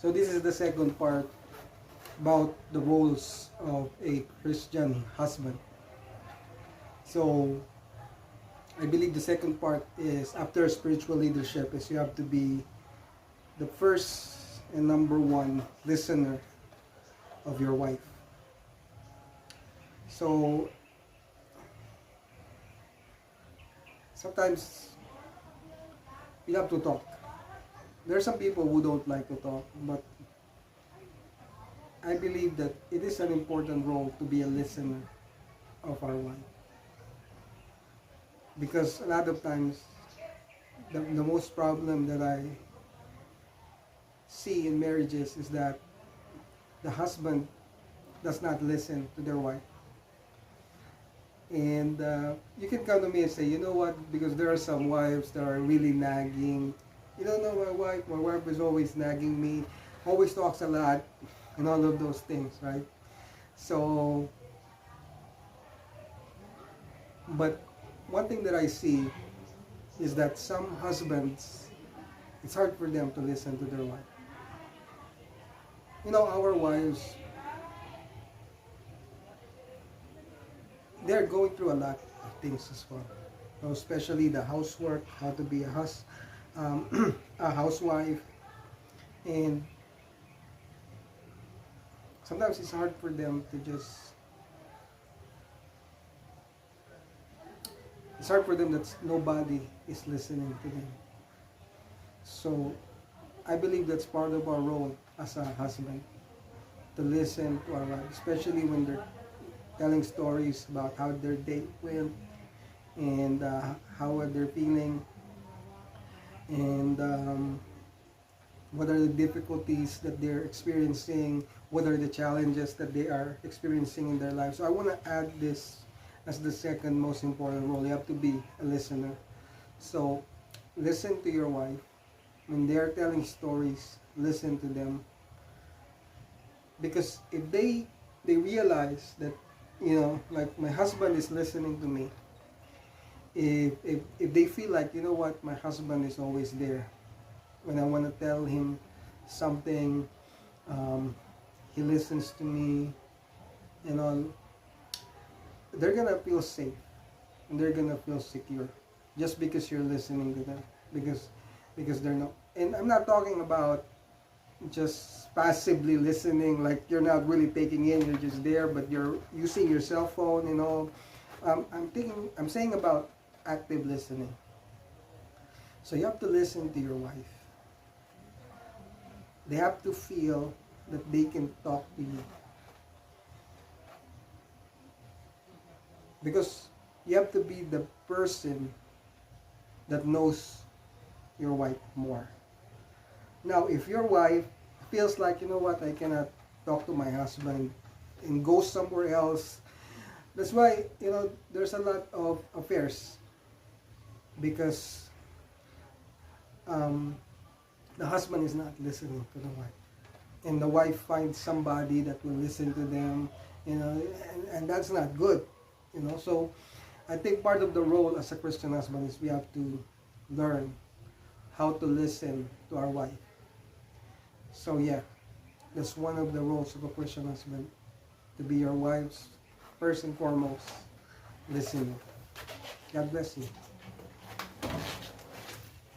So this is the second part about the roles of a Christian husband. So I believe the second part is, after spiritual leadership, is you have to be the first and number one listener of your wife. So sometimes you have to talk. There are some people who don't like to talk, but I believe that it is an important role to be a listener of our wife. Because a lot of times, the most problem that I see in marriages is that the husband does not listen to their wife. And you can come to me and say, you know what, because there are some wives that are really nagging. You don't know my wife is always nagging me, always talks a lot, and all of those things, right? So, but one thing that I see is that some husbands, it's hard for them to listen to their wife. You know, our wives, they're going through a lot of things as well. You know, especially the housework, how to be a housewife, and sometimes it's hard for them to just, it's hard for them that nobody is listening to them. So I believe that's part of our role as a husband, to listen to our wife, especially when they're telling stories about how their date went, and how they're feeling, and what are the difficulties that they're experiencing, what are the challenges that they are experiencing in their life. So I want to add this as the second most important role. You have to be a listener. So listen to your wife. When they are telling stories, listen to them. Because if they realize that, you know, like my husband is listening to me, if they feel like, you know what, my husband is always there when I want to tell him something, he listens to me and all, they're gonna feel safe and they're gonna feel secure just because you're listening to them, because they're not. And I'm not talking about just passively listening, like you're not really taking in, you're just there, but you're using your cell phone and all. I'm saying about active listening. So you have to listen to your wife. They have to feel that they can talk to you. Because you have to be the person that knows your wife more. Now, if your wife feels like, you know what, I cannot talk to my husband, and go somewhere else, that's why, you know, there's a lot of affairs. Because the husband is not listening to the wife. And the wife finds somebody that will listen to them, you know, and that's not good, you know. So I think part of the role as a Christian husband is we have to learn how to listen to our wife. So yeah, that's one of the roles of a Christian husband, to be your wife's first and foremost listener. God bless you.